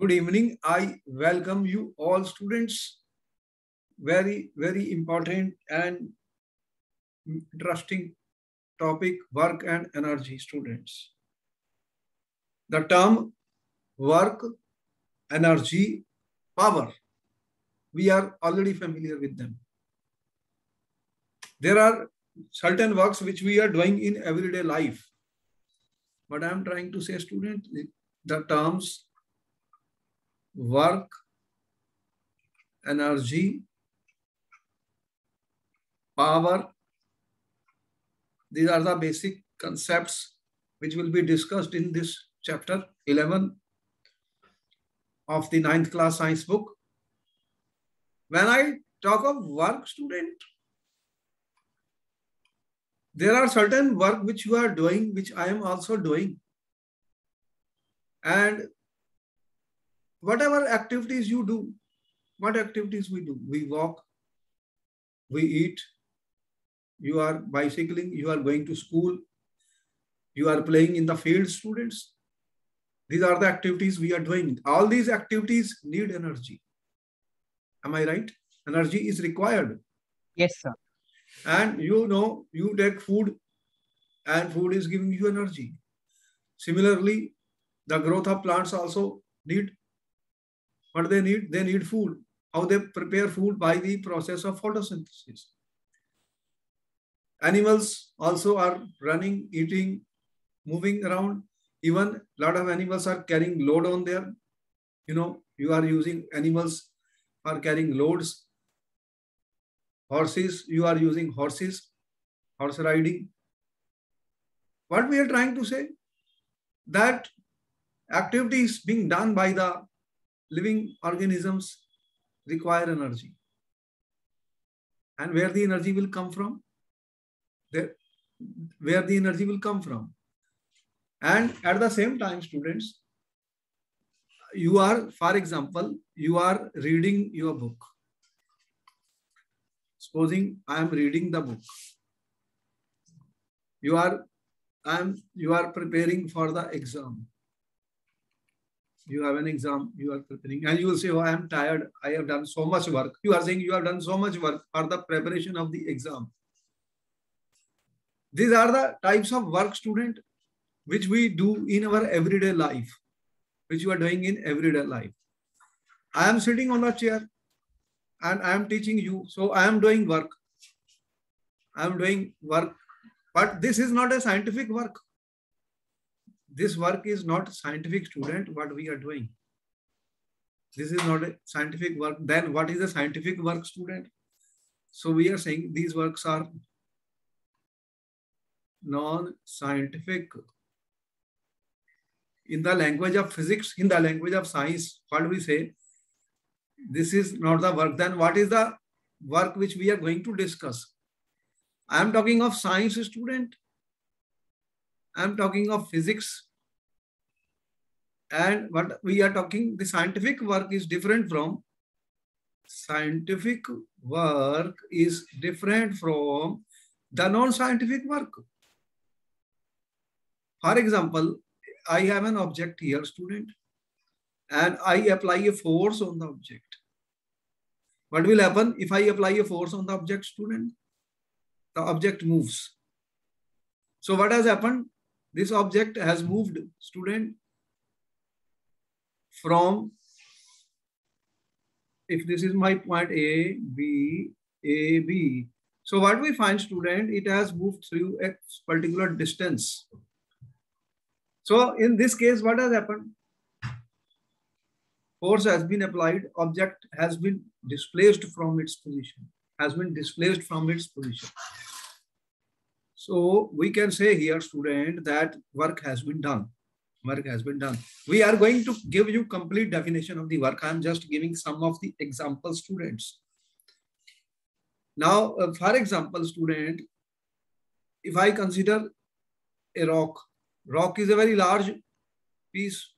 Good evening. I welcome you all students. Very important and interesting topic, work and energy students. The term work, energy, power. We are already familiar with them. There are certain works which we are doing in everyday life. But I am trying to say, student, the terms work, energy, power, these are the basic concepts which will be discussed in this chapter 11 of the 9th class science book. When I talk of work, student, there are certain work which you are doing, which I am also doing. And whatever activities you do, what activities we do? We walk, we eat, you are bicycling, you are going to school, you are playing in the field, students. These are the activities we are doing. All these activities need energy. Am I right? Energy is required. Yes, sir. And you know, you take food and food is giving you energy. Similarly, the growth of plants also need what they need. They need food. How they prepare food? By the process of photosynthesis. Animals also are running, eating, moving around. Even a lot of animals are carrying load on their, you are using animals are carrying loads. Horses, you are using horses, horse riding. What we are trying to say, that activities being done by the living organisms require energy. And where the energy will come from? Where the energy will come from. And at the same time, students, you are, for example, you are reading your book. Supposing I am reading the book. You are preparing for the exam. You have an exam, you are preparing, and you will say, oh, I am tired. I have done so much work. You are saying you have done so much work for the preparation of the exam. These are the types of work, student, which we do in our everyday life, which you are doing in everyday life. I am sitting on a chair and I am teaching you. So I am doing work. I am doing work, but this is not a scientific work. This work is not scientific, student, what we are doing. This is not a scientific work. Then what is a scientific work, student? So we are saying these works are non-scientific. In the language of physics, in the language of science, what do we say? This is not the work. Then what is the work which we are going to discuss? I am talking of science, student. I am talking of physics. And what we are talking, the scientific work is different from the non-scientific work. For example, I have an object here, student, and I apply a force on the object. What will happen if I apply a force on the object, student? The object moves. So what has happened? This object has moved, student, from, if this is my point A, B, A, B. So what we find, student, it has moved through a particular distance. So in this case, what has happened? Force has been applied, object has been displaced from its position, So we can say here, student, that work has been done. We are going to give you complete definition of the work. I am just giving some of the example, students. Now, for example, student, if I consider a rock is a very large piece,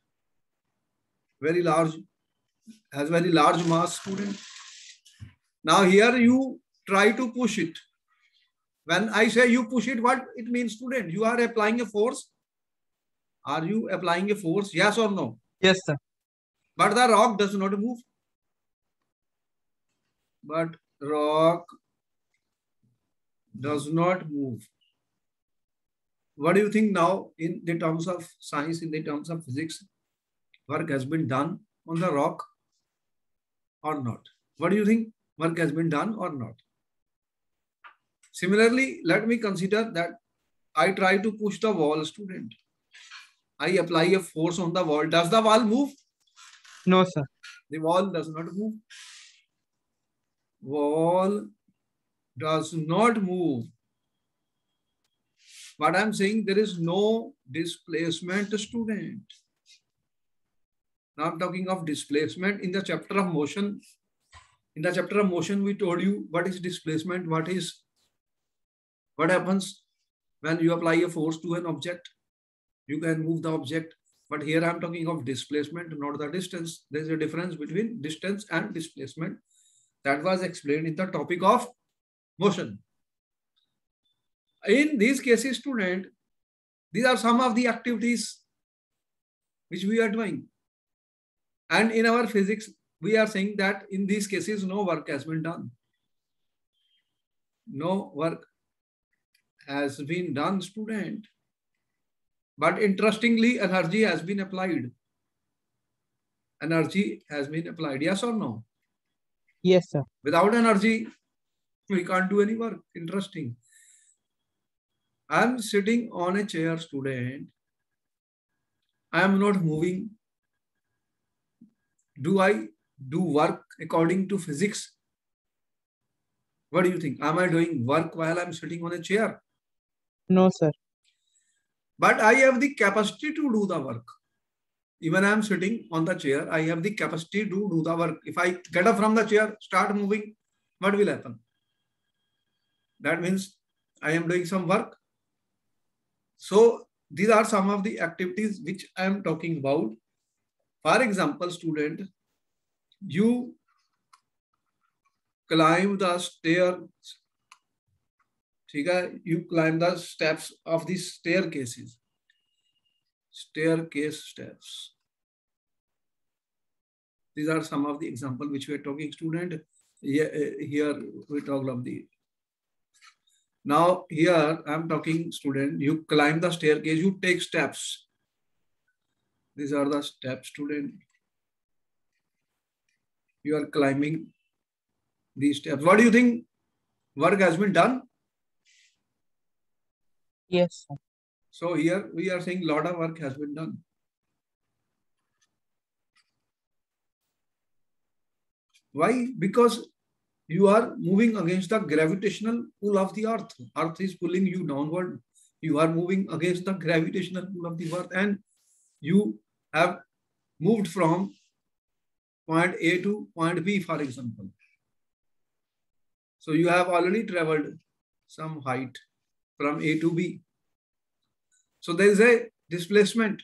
has very large mass, student. Now here you try to push it. When I say you push it, what it means, student? You are applying a force. Are you applying a force? Yes or no? Yes, sir. But the rock does not move. But rock does not move. What do you think now in the terms of science, in the terms of physics? Work has been done on the rock or not? What do you think? Work has been done or not? Similarly, let me consider that I try to push the wall, student. I apply a force on the wall. Does the wall move? No, sir. The wall does not move. Wall does not move. But I'm saying there is no displacement, student. Now I'm talking of displacement in the chapter of motion. In the chapter of motion, we told you what is displacement, what happens when you apply a force to an object. You can move the object. But here I'm talking of displacement, not the distance. There's a difference between distance and displacement. That was explained in the topic of motion. In these cases, student, these are some of the activities which we are doing. And in our physics, we are saying that in these cases, no work has been done. No work has been done, student. But interestingly, energy has been applied. Energy has been applied, yes or no? Yes, sir. Without energy, we can't do any work. Interesting. I'm sitting on a chair, student. I am not moving. Do I do work according to physics? What do you think? Am I doing work while I'm sitting on a chair? No, sir. But I have the capacity to do the work. Even I am sitting on the chair, I have the capacity to do the work. If I get up from the chair, start moving, what will happen? That means I am doing some work. So these are some of the activities which I am talking about. For example, student, you climb the stairs. You climb the steps of these staircases. Staircase steps. These are some of the examples which we are talking, student. Here we talk of the. Now here I'm talking, student. You climb the staircase. You take steps. These are the steps, student. You are climbing these steps. What do you think? Work has been done? Yes, sir. So here we are saying a lot of work has been done. Why? Because you are moving against the gravitational pull of the earth. Earth is pulling you downward. You are moving against the gravitational pull of the earth, and you have moved from point A to point B, for example. So you have already traveled some height from A to B. So there is a displacement,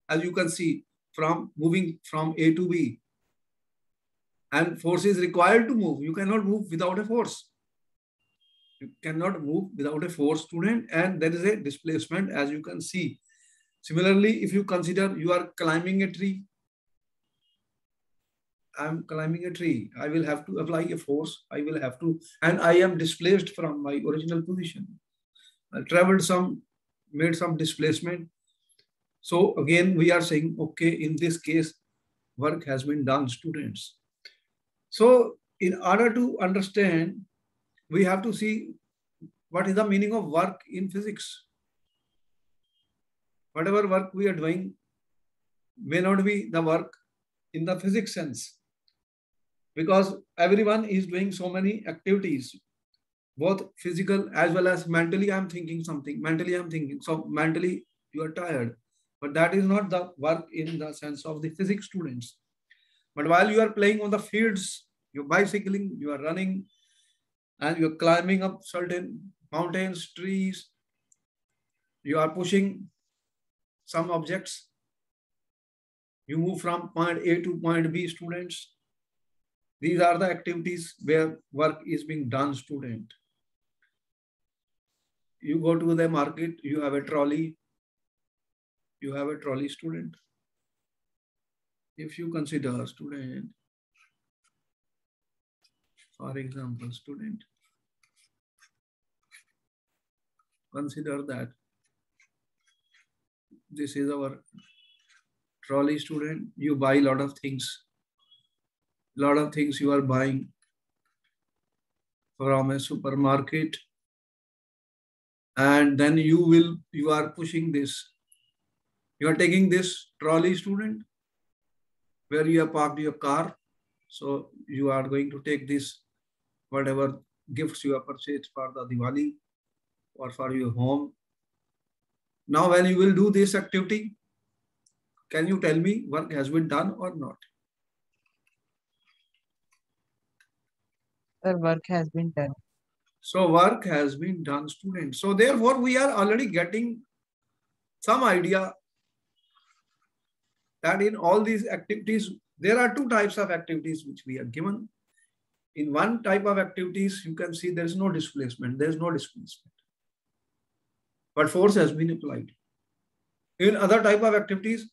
as you can see, from moving from A to B. And force is required to move. You cannot move without a force. You cannot move without a force, student, and there is a displacement, as you can see. Similarly, if you consider you are climbing a tree, I'm climbing a tree, I will have to apply a force, I will have to, and I am displaced from my original position. I traveled some, made some displacement. So again, we are saying, okay, in this case, work has been done, students. So in order to understand, we have to see what is the meaning of work in physics. Whatever work we are doing may not be the work in the physics sense, because everyone is doing so many activities, both physical as well as mentally. I'm thinking something, mentally I'm thinking. So mentally you are tired, but that is not the work in the sense of the physics, students. But while you are playing on the fields, you're bicycling, you are running, and you're climbing up certain mountains, trees, you are pushing some objects, you move from point A to point B, students. These are the activities where work is being done, student. You go to the market, you have a trolley, student. if you consider student, for example, student, consider that this is our trolley student. You buy a lot of things. Lot of things you are buying from a supermarket, and then you are pushing this. You are taking this trolley student where you have parked your car. So you are going to take this, whatever gifts you have purchased for the Diwali or for your home. Now, when you will do this activity, can you tell me work has been done or not? Sir, work has been done. So work has been done, students. So therefore, we are already getting some idea that in all these activities, there are two types of activities which we are given. In one type of activities, you can see there is no displacement. There is no displacement. But force has been applied. In other type of activities,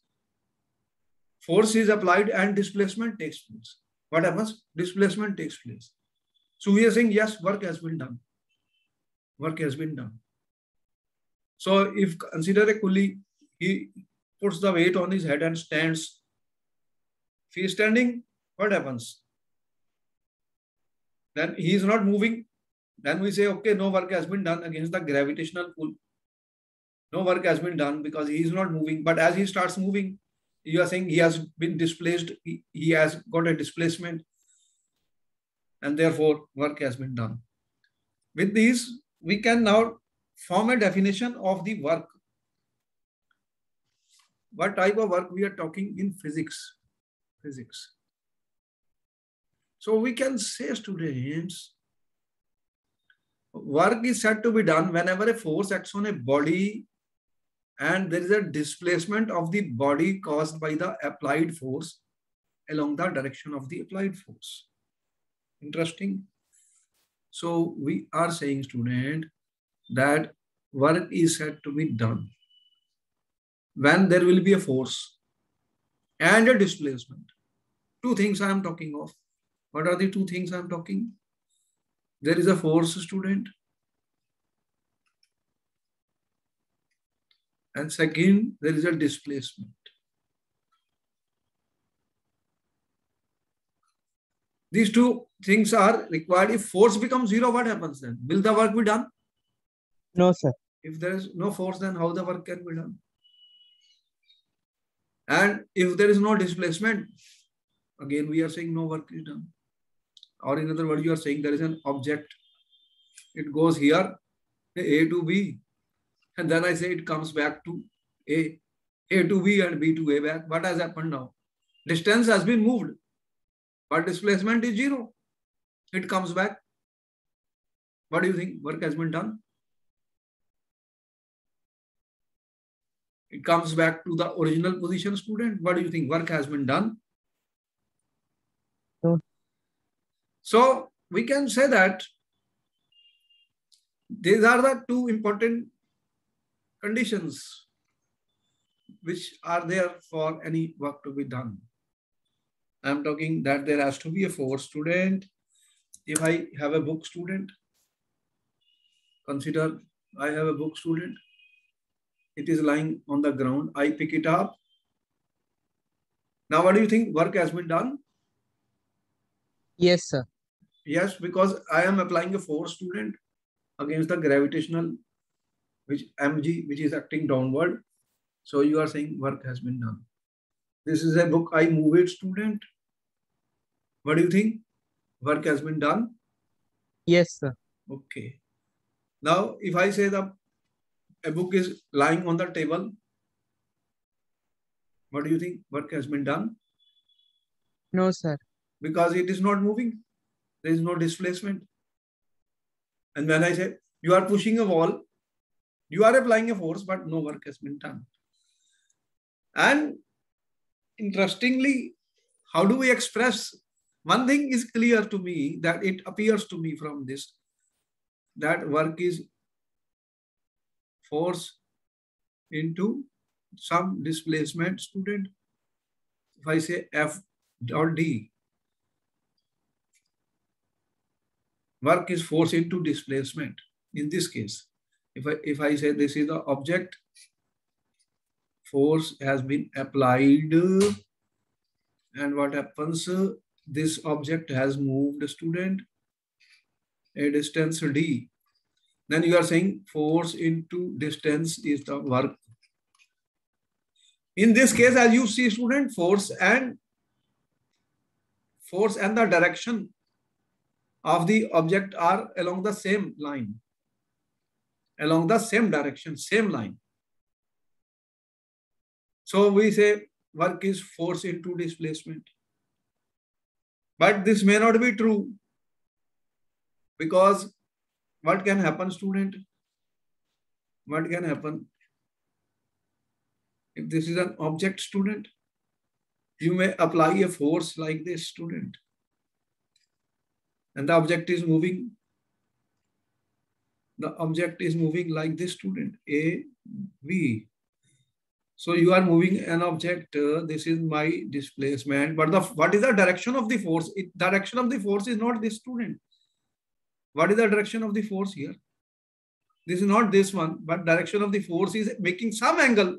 force is applied and displacement takes place. What happens? Displacement takes place. So we are saying, yes, work has been done. Work has been done. So if consider a coolie, he puts the weight on his head and stands. If he is standing, what happens? Then he is not moving. Then we say, okay, no work has been done against the gravitational pull. No work has been done because he is not moving. But as he starts moving, you are saying he has been displaced. He has got a displacement. And therefore, work has been done. With these, we can now form a definition of the work. What type of work we are talking in physics? Physics. So we can say, students, work is said to be done whenever a force acts on a body and there is a displacement of the body caused by the applied force along the direction of the applied force. Interesting. So we are saying, student, that work is said to be done when there will be a force and a displacement. Two things I am talking of. What are the two things I am talking? There is a force, student. And second, there is a displacement. These two things are required. If force becomes zero, what happens then? Will the work be done? No, sir. If there is no force, then how the work can be done? And if there is no displacement, again we are saying no work is done. Or in other words, you are saying there is an object. It goes here, A to B. And then I say it comes back to A to B and B to A back. What has happened now? Distance has been moved, but displacement is zero. It comes back. What do you think? Work has been done? It comes back to the original position, student. What do you think? Work has been done? No. So we can say that these are the two important conditions which are there for any work to be done. I am talking that there has to be a force, student. If I have a book, student, consider I have a book, student. It is lying on the ground. I pick it up. Now, what do you think? Work has been done? Yes, sir. Yes, because I am applying a force, student, against the gravitational, which mg, which is acting downward. So you are saying work has been done. This is a book. I move it, student. What do you think? Work has been done? Yes, sir. Okay. Now, if I say that a book is lying on the table, what do you think? Work has been done? No, sir. Because it is not moving. There is no displacement. And when I say you are pushing a wall, you are applying a force, but no work has been done. And interestingly, how do we express? One thing is clear to me, that it appears to me from this, that work is force into some displacement, student. I say F dot D, work is force into displacement. In this case, if I say this is the object, force has been applied, and what happens? This object has moved, student, a distance D. Then you are saying force into distance is the work. In this case, as you see, student, force and the direction of the object are along the same line, along the same direction, same line. So we say work is force into displacement. But this may not be true, because what can happen, student? What can happen? If this is an object, student, you may apply a force like this, student, and the object is moving. The object is moving like this, student, A, B. So you are moving an object. This is my displacement. But what is the direction of the force? Direction of the force is not this, student. What is the direction of the force here? This is not this one, but direction of the force is making some angle.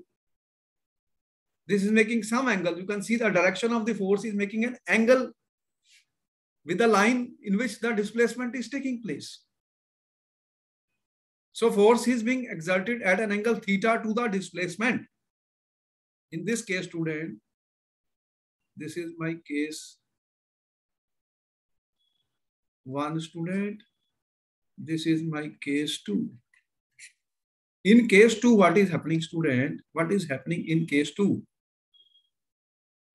This is making some angle. You can see the direction of the force is making an angle with the line in which the displacement is taking place. So force is being exerted at an angle theta to the displacement. In this case, student, this is my case 1, student. This is my case 2. In case 2, what is happening, student? What is happening in case 2?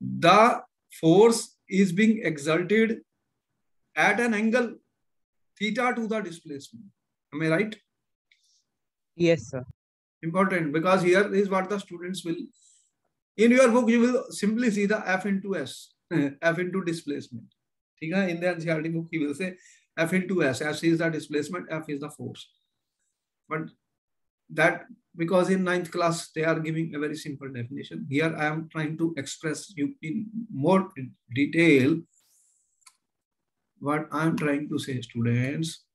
The force is being exerted at an angle theta to the displacement. Am I right? Yes, sir. Important, because here is what the students will, in your book, you will simply see the F into S, F into displacement. In the NCERT book, he will say F into S. S is the displacement, F is the force. But that, because in 9th class, they are giving a very simple definition. Here, I am trying to express you in more detail what I am trying to say, students,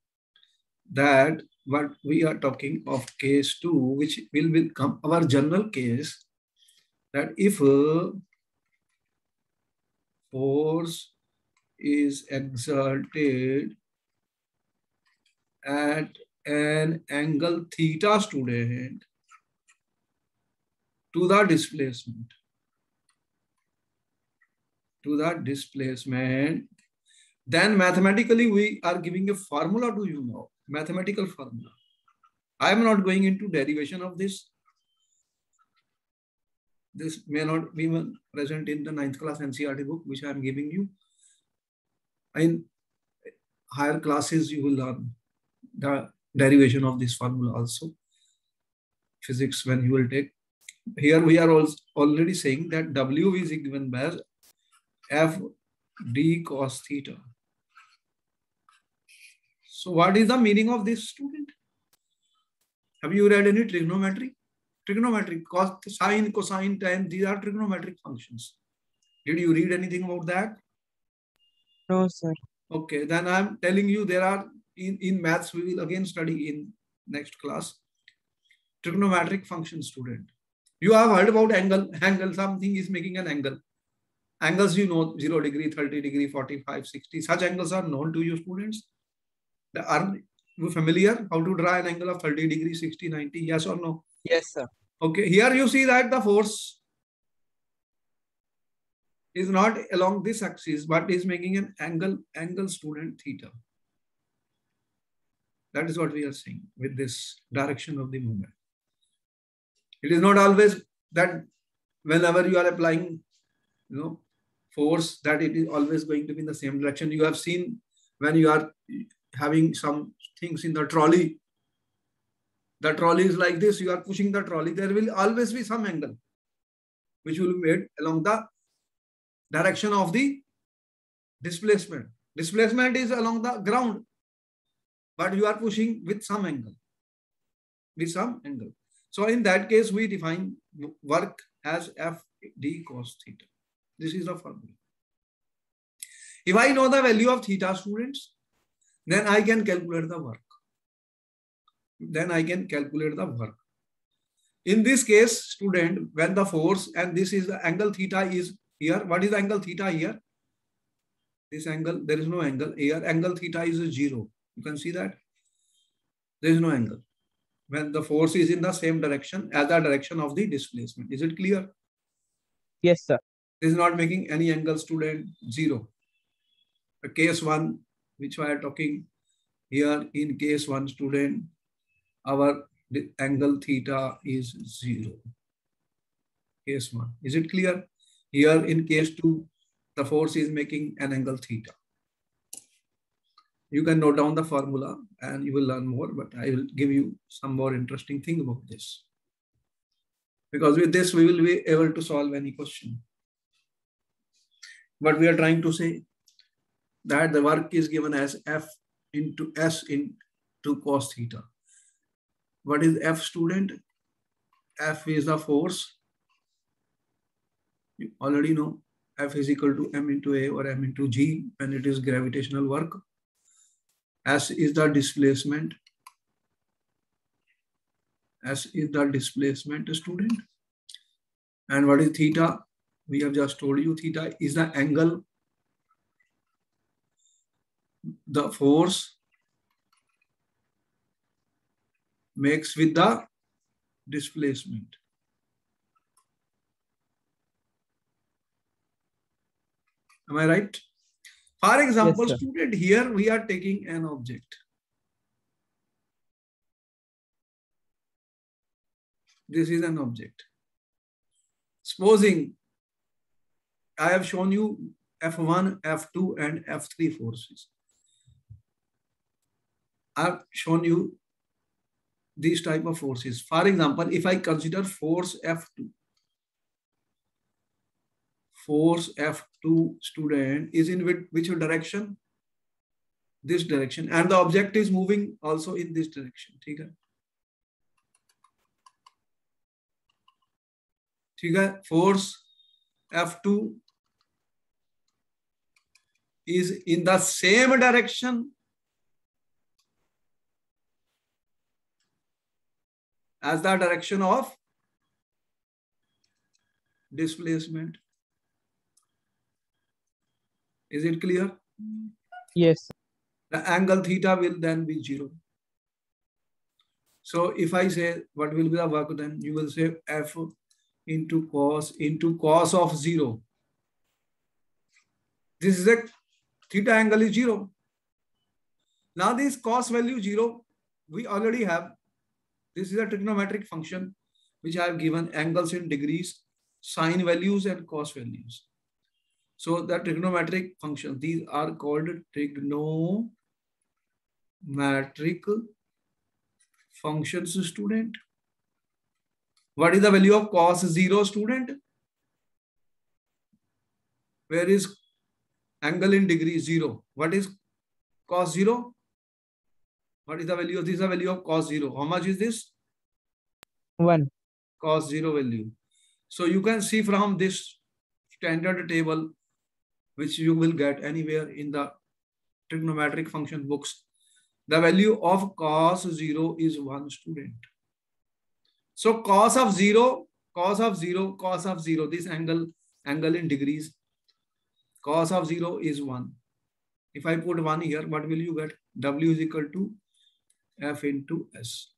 that what we are talking of case 2, which will become our general case, that if force is exerted at an angle theta, student, to the displacement, then mathematically we are giving a formula to you now, mathematical formula. I am not going into derivation of this. This may not be present in the 9th class NCERT book, which I am giving you. In higher classes, you will learn the derivation of this formula also. Physics, when you will take. Here we are also already saying that W is given by F d cos theta. So what is the meaning of this, student? Have you read any trigonometry? Trigonometry, cos, sine, cosine, tan, these are trigonometric functions. Did you read anything about that? No, sir. Okay, then I'm telling you, there are, in maths, we will again study in next class, trigonometric function, student. You have heard about angle, something is making an angle. Angles, you know, 0 degree, 30 degree, 45, 60, such angles are known to you, students. Are you familiar how to draw an angle of 30 degree, 60, 90, yes or no? Yes, sir. Okay, here you see that the force is not along this axis, but is making an angle, student, theta. That is what we are saying with this direction of the movement. It is not always that whenever you are applying, force, that it is always going to be in the same direction. You have seen when you are having some things in the trolley is like this, you are pushing the trolley, there will always be some angle which will be made along the direction of the displacement. Displacement is along the ground, but you are pushing with some angle. So in that case, we define work as F d cos theta. This is the formula. If I know the value of theta, students, then I can calculate the work. In this case, student, when the force, and this is the angle theta is here. What is the angle theta here? This angle, there is no angle here. Angle theta is 0. You can see that there is no angle when the force is in the same direction as the direction of the displacement. Is it clear? Yes, sir. This is not making any angle, student. 0. The case 1, which we are talking here, in case 1, student, our angle theta is 0. Case 1. Is it clear? Here in case 2, the force is making an angle theta. You can note down the formula and you will learn more, but I will give you some more interesting thing about this. Because with this, we will be able to solve any question. But we are trying to say that the work is given as F into S into cos theta. What is F, student? F is the force. You already know F is equal to M into A or M into G when it is gravitational work. S is the displacement. S is the displacement, student. And what is theta? We have just told you theta is the angle, the force makes with the displacement. Am I right? For example, Yes, student, here we are taking an object. This is an object. Supposing I have shown you F1, F2, and F3 forces. I have shown you these type of forces. For example, if I consider force F2, student, is in which direction? This direction. And the object is moving also in this direction. Force F2 is in the same direction as the direction of displacement. Is it clear? Yes. The angle theta will then be 0. So if I say what will be the work, then you will say F into cos of 0. This is a theta angle is 0. Now this cos value 0, we already have. This is a trigonometric function which I have given angles in degrees, sine values and cos values. So the trigonometric functions, these are called trigonometric functions, student. What is the value of cos 0, student? Where is angle in degrees? 0. What is cos 0? What is the value of this? Is the value of cos 0. How much is this? 1. Cos 0 value. So you can see from this standard table, which you will get anywhere in the trigonometric function books, the value of cos 0 is 1, student. So cos of 0, this angle in degrees, cos of 0 is 1. If I put 1 here, what will you get? W is equal to F into S.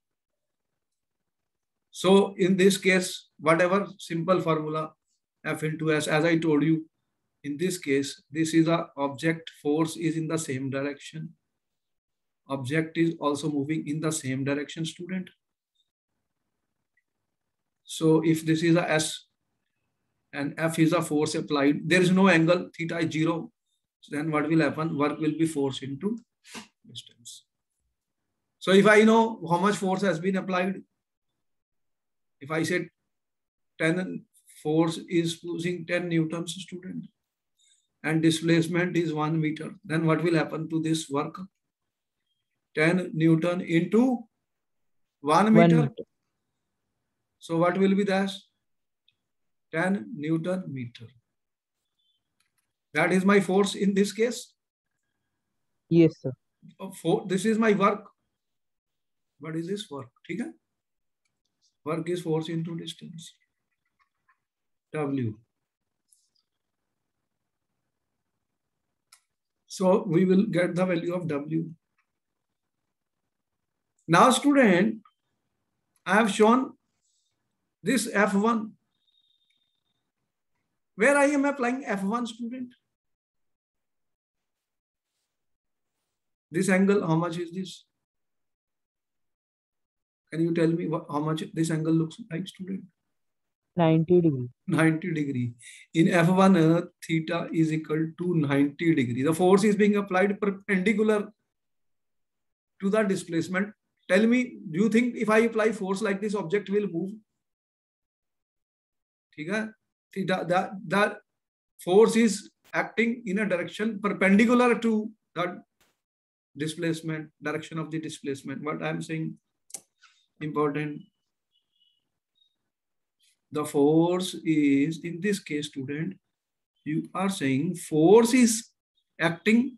So in this case, whatever simple formula, F into S, as I told you, in this case, this is a object, force is in the same direction. Object is also moving in the same direction, student. So if this is a S and F is a force applied, there is no angle, theta is 0. Then what will happen? Work will be force into distance. So if I know how much force has been applied, if I said 10 force is using 10 newtons, student, and displacement is 1 meter, then what will happen to this work? 10 Newton into 1 meter. So what will be that? 10 Newton meter. That is my force in this case. Yes, sir. This is my work. What is this work? ठीक है? Work is force into distance. W. So we will get the value of W. Now, student, I have shown this F1. Where I am applying F1, student? This angle, how much is this? Can you tell me how much this angle looks like, student? 90 degree. 90 degree. In F1, theta is equal to 90 degree. The force is being applied perpendicular to the displacement. Tell me, do you think if I apply force like this, object will move? Theta, the force is acting in a direction perpendicular to the displacement, direction of the displacement. What I'm saying, important. The force is, in this case, student, you are saying force is acting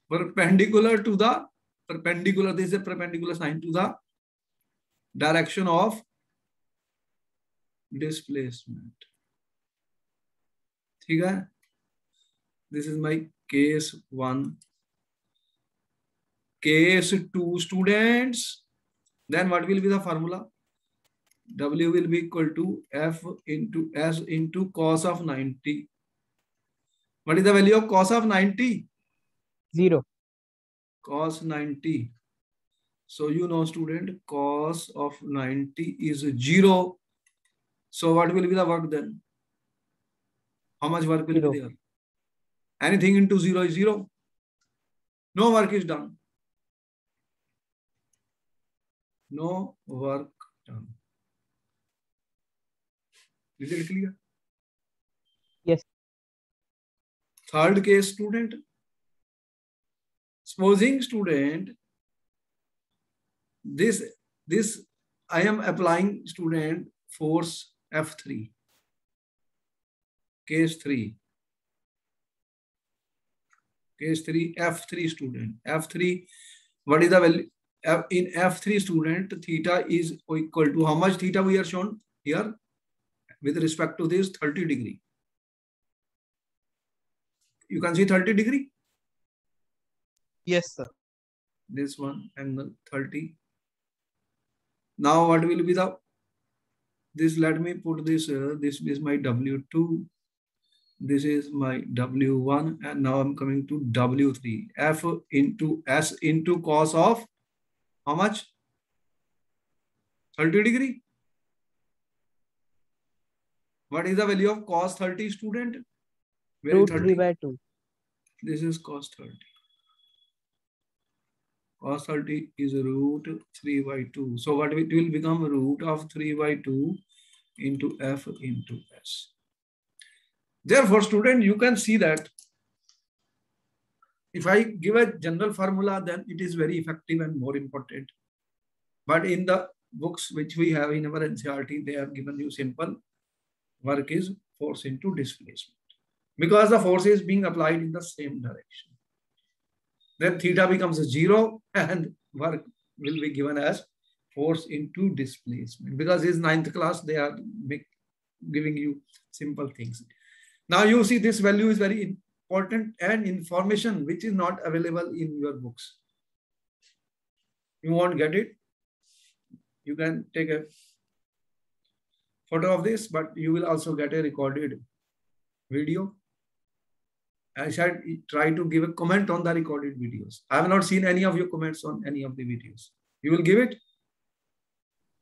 perpendicular to the perpendicular. This is a perpendicular sign to the direction of displacement. ठीक है? This is my case 1. Case 2, students. Then what will be the formula? W will be equal to F into S into cos of 90. What is the value of cos of 90? 0. Cos 90. So you know, student, cos of 90 is 0. So what will be the work then? How much work will 0. be there? Anything into 0 is 0. No work is done. No work done. Is it clear? Yes. Third case, student. Supposing, student, this I am applying, student, force F3. Case 3. Case 3, F3, student. F3, what is the value? In F3, student, theta is equal to how much theta we are shown here with respect to this 30 degree. You can see 30 degree. Yes, sir. This one angle 30. Now what will be the this? Let me put this. This is my W2. This is my W1, and now I'm coming to W3. F into S into cos of how much? 30 degree. What is the value of cos 30, student? Where is Root 3 by 2. This is cos 30. Cos 30 is root 3 by 2. So what it will become? Root of 3 by 2 into F into S. Therefore, student, you can see that if I give a general formula, then it is very effective and more important. But in the books which we have in our NCERT, they have given you simple work is force into displacement. Because the force is being applied in the same direction. Then theta becomes 0 and work will be given as force into displacement. Because it's 9th class, they are giving you simple things. Now you see this value is very important and information which is not available in your books. You won't get it. You can take a photo of this, but you will also get a recorded video. I shall try to give a comment on the recorded videos. I have not seen any of your comments on any of the videos. You will give it?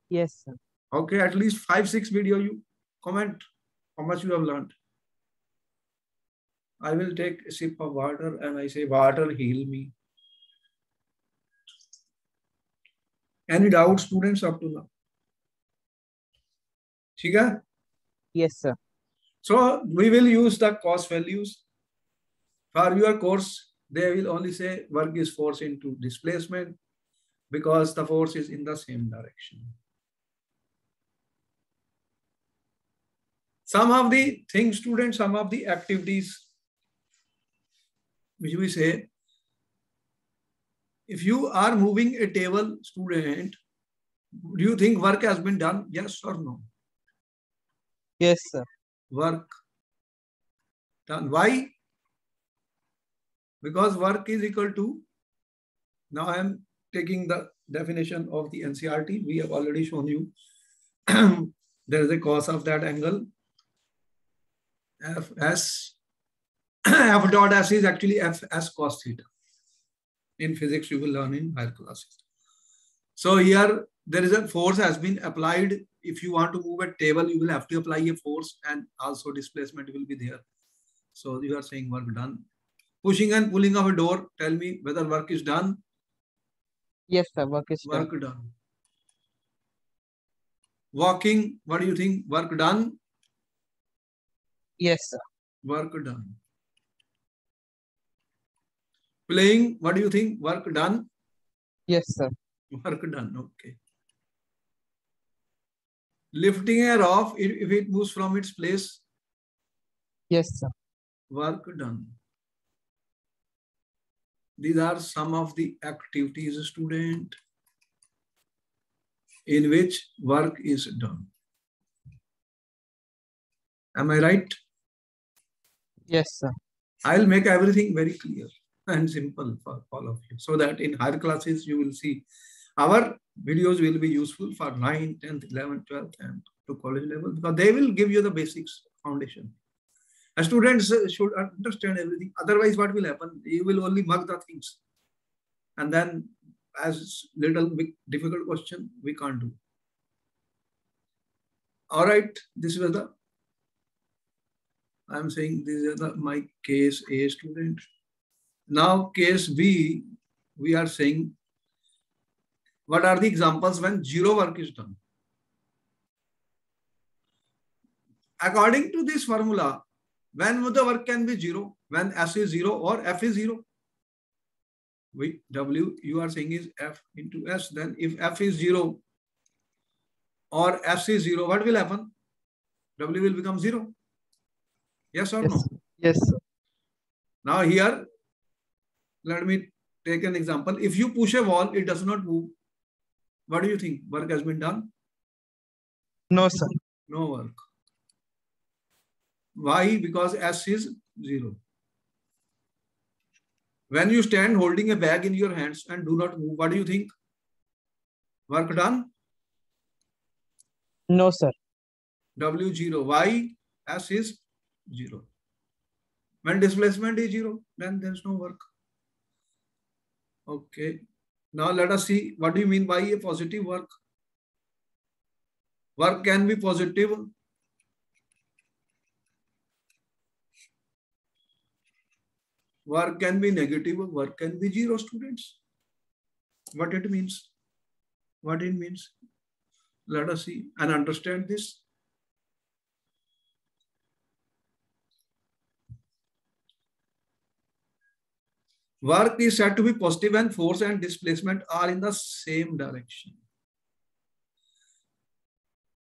Yes, sir. Okay, at least 5-6 video you comment how much you have learned. I will take a sip of water and I say, water, heal me. Any doubt, students, up to now? Chiga? Yes, sir. So we will use the cost values. For your course, they will only say work is force into displacement because the force is in the same direction. Some of the things, students, some of the activities which we say, if you are moving a table, student, do you think work has been done? Yes or no? Yes, sir. Work done. Why? Because work is equal to, now I am taking the definition of the NCERT. We have already shown you. There is a cos of that angle. Fs, F dot S is actually Fs cos theta. In physics, you will learn in higher classes. So here, there is a force has been applied. If you want to move a table, you will have to apply a force, and also displacement will be there. So you are saying work done. Pushing and pulling of a door, tell me whether work is done. Yes, sir. Work is done. Work done. Walking, what do you think? Work done? Yes, sir. Work done. Playing, what do you think? Work done? Yes, sir. Work done, okay. Lifting a rock, if it moves from its place? Yes, sir. Work done. These are some of the activities, student, in which work is done. Am I right? Yes, sir. I'll make everything very clear and simple for all of you, so that in higher classes you will see our videos will be useful for 9th, 10th, 11th, 12th, and to college level, because they will give you the basics foundation. Students should understand everything. Otherwise, what will happen? You will only mug the things. And then, as little big difficult question, we can't do. All right, this was the, I'm saying this is my case A, student. Now, case B, we are saying, what are the examples when zero work is done? According to this formula, when the work can be zero? When S is zero or F is zero? W, you are saying is F into S. Then if F is zero or S is zero, what will happen? W will become zero. Yes or no? Yes, sir. Now here, let me take an example. If you push a wall, it does not move. What do you think? Work has been done? No, sir. No work. Why? Because S is zero. When you stand holding a bag in your hands and do not move, what do you think? Work done? No, sir. W zero. Why? S is zero. When displacement is zero, then there's no work. Okay. Now let us see, what do you mean by a positive work? Work can be positive. Work can be negative. Work can be zero, students. What it means? What it means? Let us see and understand this. Work is said to be positive when force and displacement are in the same direction.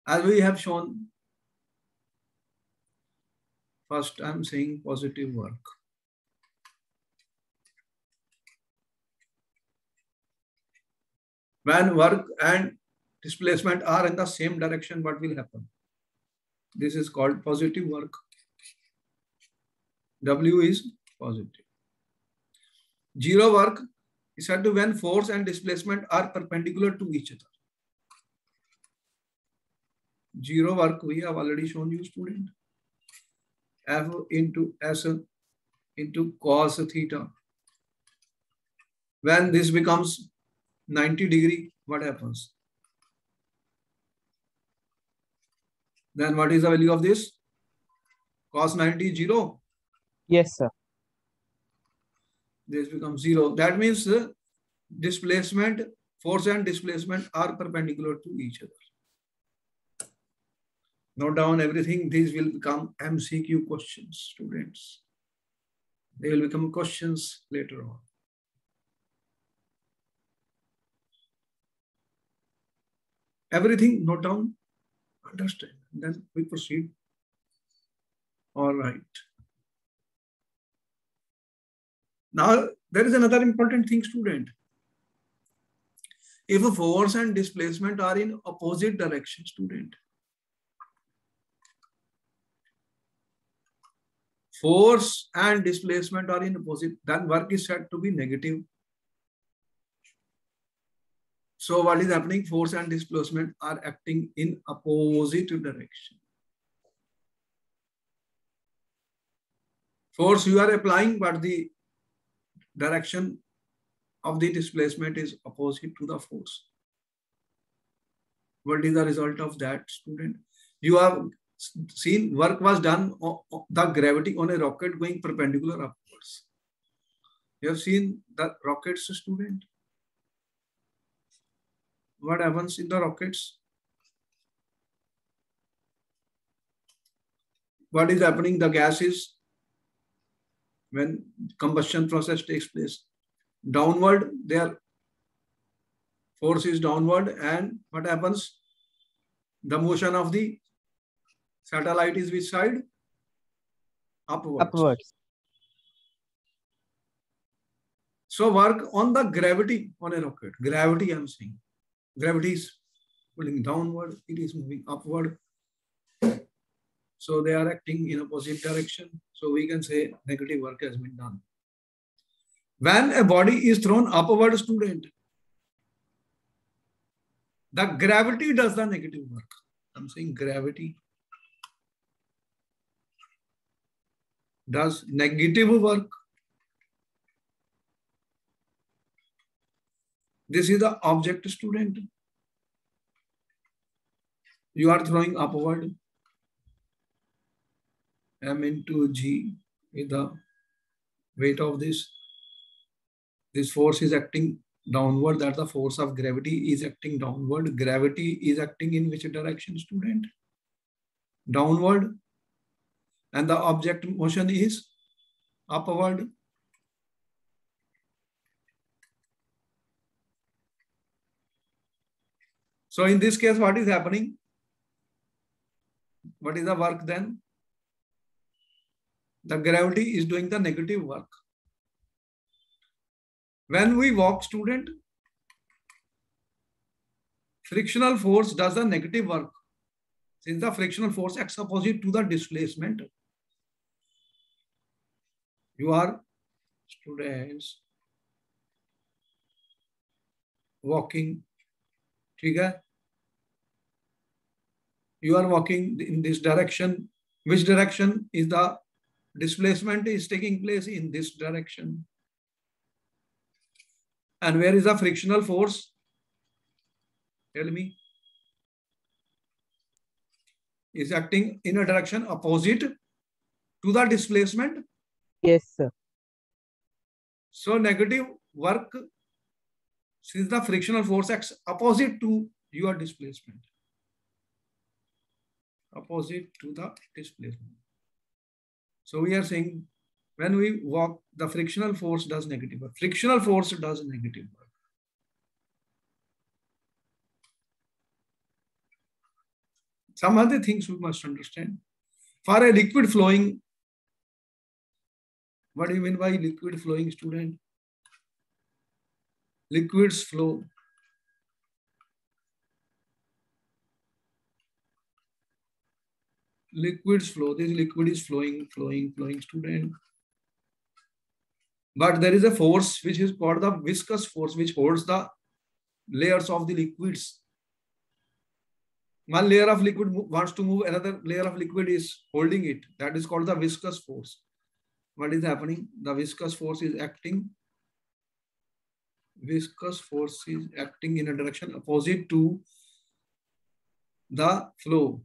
As we have shown, first I'm saying positive work. When work and displacement are in the same direction, what will happen? This is called positive work. W is positive. Zero work is said to when force and displacement are perpendicular to each other. Zero work we have already shown you, student. F into S into cos theta. When this becomes 90 degree, what happens? Then what is the value of this? Cos 90 0. Yes, sir. This becomes 0. That means displacement, force and displacement are perpendicular to each other. Note down everything. These will become MCQ questions, students. They will become questions later on. Everything note down, understand. Then we proceed. All right. Now, there is another important thing, student. If a force and displacement are in opposite direction, student, force and displacement are in opposite, then work is said to be negative. So what is happening? Force and displacement are acting in opposite direction. Force you are applying, but the direction of the displacement is opposite to the force. What is the result of that, student? You have seen work was done on the gravity on a rocket going perpendicular upwards. You have seen the rockets, student. What happens in the rockets? What is happening? The gases, when combustion process takes place, downward, their force is downward, and what happens? The motion of the satellite is which side? Upwards. Upwards. So work on the gravity on a rocket. Gravity, I'm saying. Gravity is pulling downward, it is moving upward. So they are acting in opposite direction. So we can say negative work has been done. When a body is thrown upward, student, the gravity does the negative work. I'm saying gravity does negative work. This is the object, student. You are throwing upward. M into G is the weight of this. This force is acting downward. That's the force of gravity is acting downward. Gravity is acting in which direction, student? Downward. And the object motion is upward. So in this case, what is happening? What is the work then? The gravity is doing the negative work. When we walk, student, frictional force does the negative work. Since the frictional force acts opposite to the displacement, you are, students, walking. You are walking in this direction. Which direction is the displacement is taking place? In this direction. And where is the frictional force? Tell me. Is acting in a direction opposite to the displacement? Yes, sir. So negative work, since the frictional force acts opposite to your displacement. Opposite to the displacement. So we are saying when we walk, the frictional force does negative work. Frictional force does negative work. Some other things we must understand. For a liquid flowing, what do you mean by liquid flowing, student? Liquids flow. Liquids flow. This liquid is flowing, student. But there is a force which is called the viscous force, which holds the layers of the liquids. One layer of liquid wants to move, another layer of liquid is holding it. That is called the viscous force. What is happening? The viscous force is acting. Viscous force is acting in a direction opposite to the flow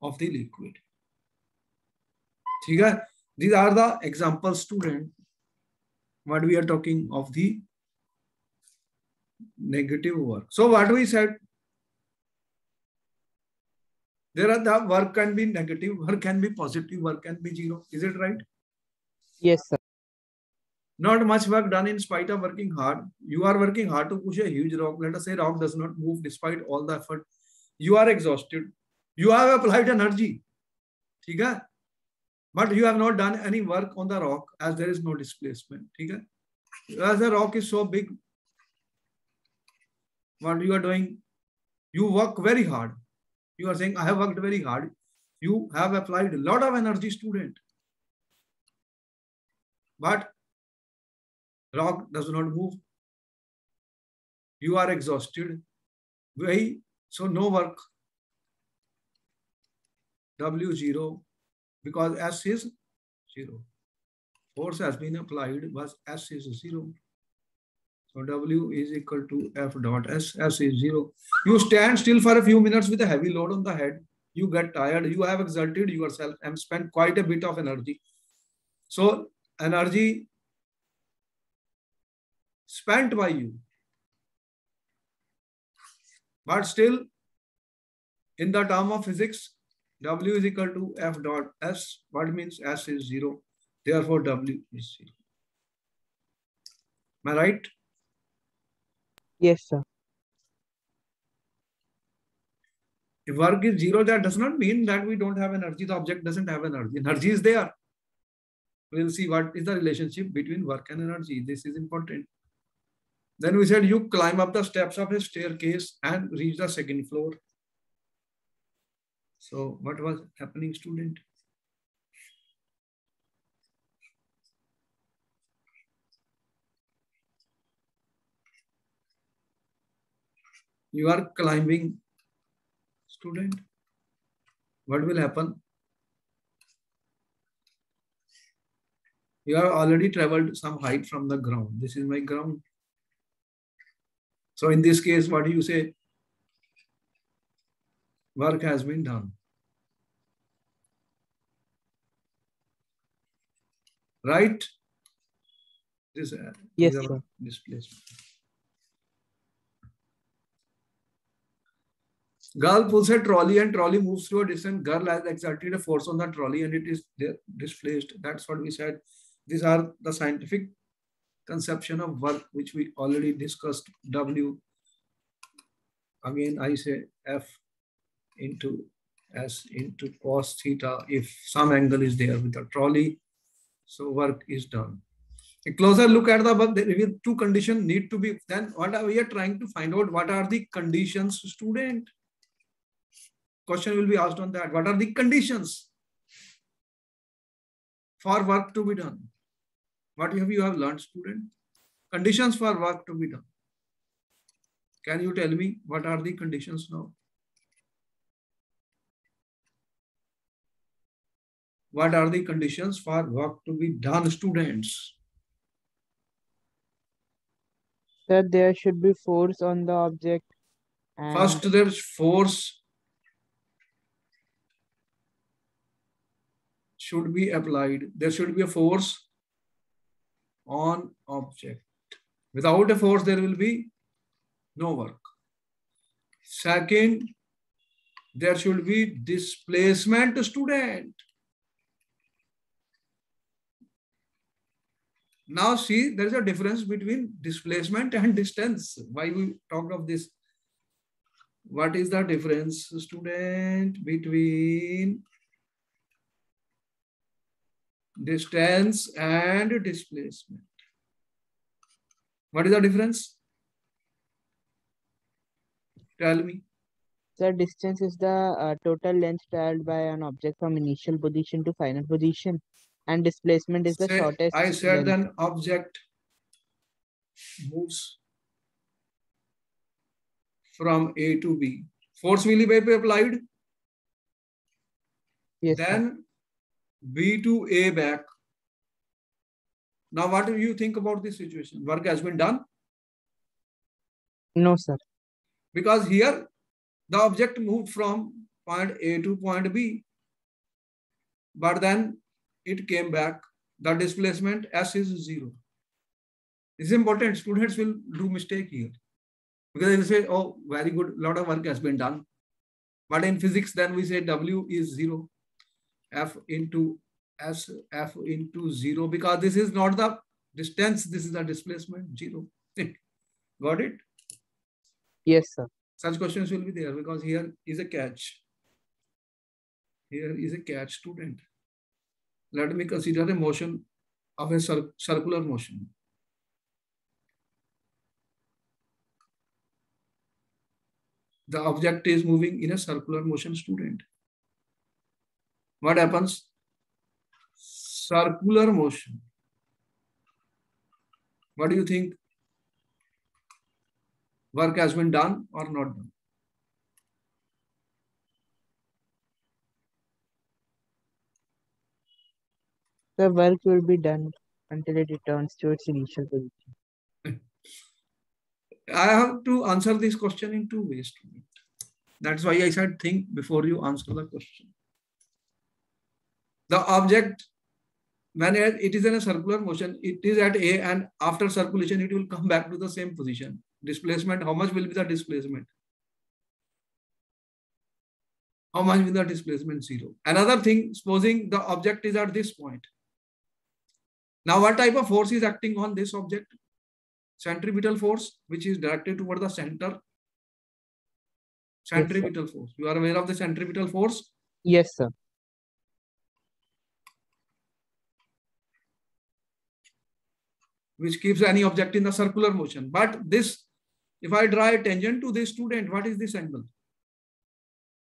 of the liquid. These are the examples, student. What we are talking of the negative work. So what we said, there are the work can be negative, work can be positive, work can be zero. Is it right? Yes, sir. Not much work done in spite of working hard. You are working hard to push a huge rock. Let us say rock does not move despite all the effort. You are exhausted. You have applied energy. but you have not done any work on the rock as there is no displacement. Okay? As the rock is so big, what you are doing, you work very hard. You are saying, I have worked very hard. You have applied a lot of energy, student. But rock does not move. You are exhausted. Why? So no work. W0 because S is 0. Force has been applied, but S is 0. So W is equal to F dot S. S is 0. You stand still for a few minutes with a heavy load on the head. You get tired. You have exerted yourself and spent quite a bit of energy. So energy spent by you. But still, in the term of physics, W is equal to F dot S. What means S is 0. Therefore, W is 0. Am I right? Yes, sir. If work is 0, that does not mean that we don't have energy. The object doesn't have energy. Energy is there. We'll see what is the relationship between work and energy. This is important. Then we said you climb up the steps of a staircase and reach the second floor. So what was happening, student? You are climbing, student. What will happen? You have already traveled some height from the ground. This is my ground. So in this case, what do you say? Work has been done. Right? This Yes, is our sir. displacement. Girl pulls a trolley and trolley moves through a distance. Girl has exerted a force on the trolley and it is displaced. That's what we said. These are the scientific conception of work which we already discussed. W. Again, I say F into S into cos theta if some angle is there with the trolley. So work is done. A closer look at the above, there two conditions need to be. Then what are we are trying to find out? What are the conditions, student? Question will be asked on that. What are the conditions for work to be done? What you have learned, student? Conditions for work to be done. Can you tell me what are the conditions now? What are the conditions for work to be done, students? Sir, there should be force on the object. And First, there's force should be applied. There should be a force on object. Without a force, there will be no work. Second, there should be displacement, student. Now see, there is a difference between displacement and distance. Why we talked of this? What is the difference, student, between distance and displacement? What is the difference? Tell me. the distance is the total length traveled by an object from initial position to final position, and displacement is the shortest I said length. an object moves from A to B. Force will be applied. Yes, then B to A back. Now, what do you think about this situation? Work has been done? No, sir. Because here, the object moved from point A to point B. But then it came back. The displacement S is 0. This is important. Students will do mistake here. Because they will say, oh, very good. A lot of work has been done. But in physics, then we say W is 0. F into S, F into 0. Because this is not the distance. This is the displacement, 0. Got it? Yes, sir. Such questions will be there because here is a catch. Here is a catch, student. Let me consider a motion of a circular motion. The object is moving in a circular motion, student. What happens? Circular motion. What do you think? Work has been done or not done? The work will be done until it returns to its initial position. I have to answer this question in two ways. That's why I said think before you answer the question. The object, when it is in a circular motion, it is at A, and after circulation, it will come back to the same position. Displacement, how much will be the displacement? How much will be the displacement? 0. Another thing, supposing the object is at this point. Now, what type of force is acting on this object? Centripetal force, which is directed toward the center. Centripetal force. You are aware of the centripetal force? Yes, sir. Which keeps any object in the circular motion. But this, if I draw a tangent to this student, what is this angle?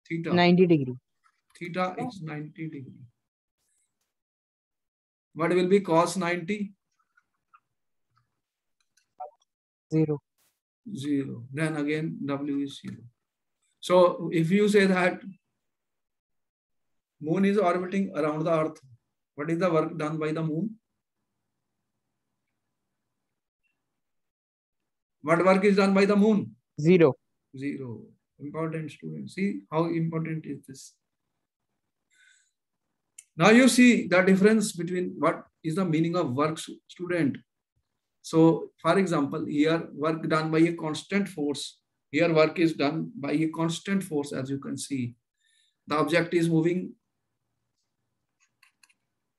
Theta. 90 degree. Theta is 90 degree. What will be cos 90? 0. 0. Then again, W is 0. So if you say that moon is orbiting around the earth, what is the work done by the moon? What work is done by the moon? 0. 0. Important, student. See how important is this. Now you see the difference between what is the meaning of work, student. So for example, here work done by a constant force. Here work is done by a constant force, as you can see. The object is moving.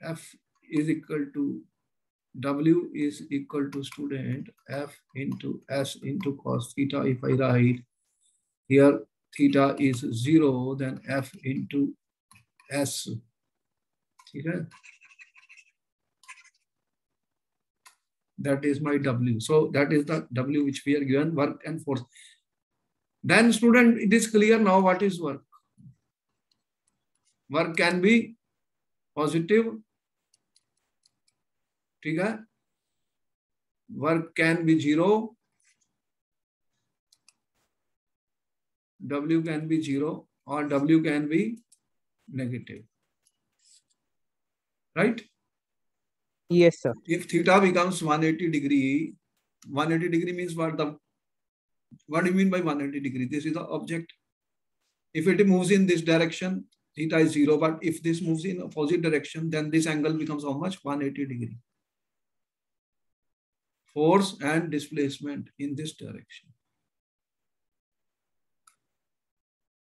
F is equal to W is equal to student F into S into cos theta. If I write here theta is 0, then F into S. Okay. That is my W. So that is the W which we are given, work and force. Then student, it is clear now what is work. Work can be positive. Okay. Work can be 0. W can be 0 or W can be negative. Right? Yes, sir. If theta becomes 180 degree, 180 degree means what do you mean by 180 degree? This is the object. If it moves in this direction, theta is 0. But if this moves in opposite direction, then this angle becomes how much? 180 degree. Force and displacement in this direction.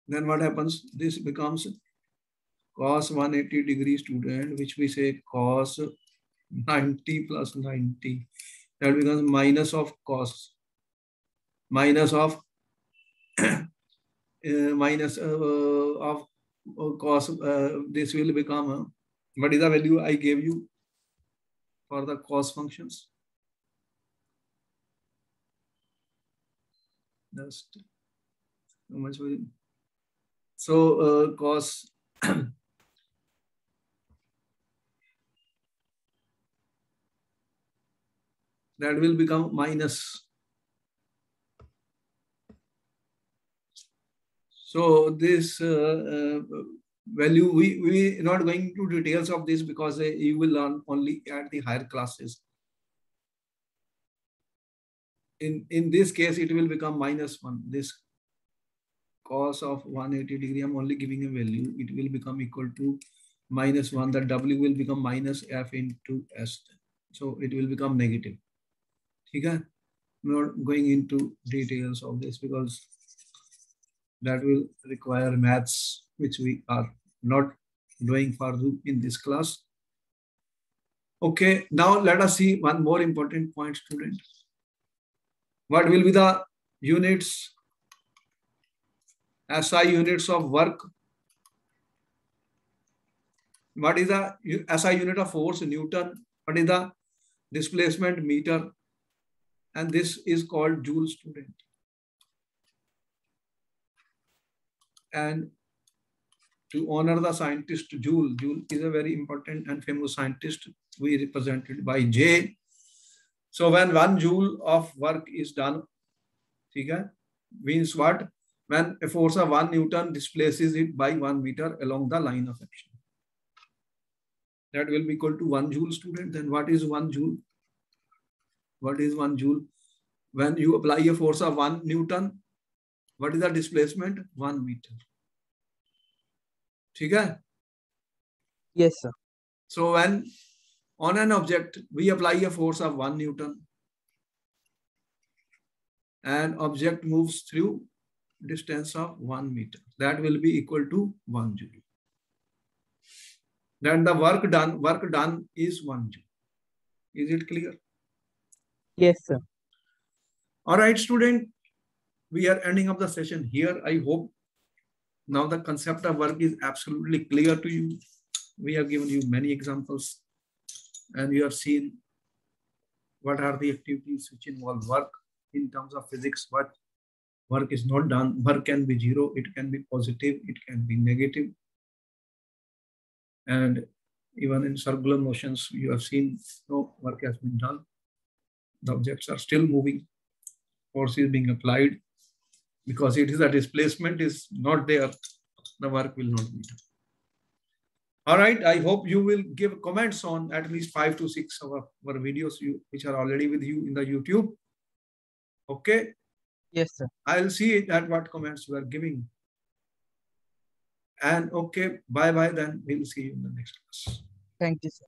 Then what happens? This becomes cos 180 degree, student, which we say cos 90 plus 90. That becomes minus of cos. Minus of minus of cos. This will become what is the value I gave you for the cos functions? Just how much will it? So cos that will become minus. So this value, we not going to details of this because you will learn only at the higher classes. In this case, it will become -1. This cos of 180 degree, I'm only giving a value. It will become equal to -1. That W will become minus F into S. So it will become negative. Okay? I'm not going into details of this because that will require maths, which we are not doing for you in this class. Okay, now let us see one more important point, student. What will be the units, SI units of work? What is the SI unit of force? Newton. What is the displacement? Meter. And this is called Joule, student. And to honor the scientist Joule, Joule is a very important and famous scientist. We represented by J. So when 1 joule of work is done, means what? When a force of 1 Newton displaces it by 1 meter along the line of action. That will be equal to 1 joule, student. Then what is 1 joule? What is 1 joule? When you apply a force of 1 Newton, what is the displacement? 1 meter. Okay? Yes, sir. So when on an object, we apply a force of 1 Newton, and object moves through distance of 1 meter. That will be equal to 1 joule. Then the work done is 1 joule. Is it clear? Yes, sir. All right, student. We are ending up the session here. I hope now the concept of work is absolutely clear to you. We have given you many examples, and you have seen what are the activities which involve work in terms of physics. What work is not done. Work can be zero, it can be positive, it can be negative. And even in circular motions, you have seen no work has been done. The objects are still moving. Force is being applied. Because it is a displacement is not there, the work will not be done. All right, I hope you will give comments on at least 5 to 6 of our videos which are already with you in the YouTube. Okay? Yes, sir. I'll see it at what comments you are giving. And okay, bye-bye then. We'll see you in the next class. Thank you, sir.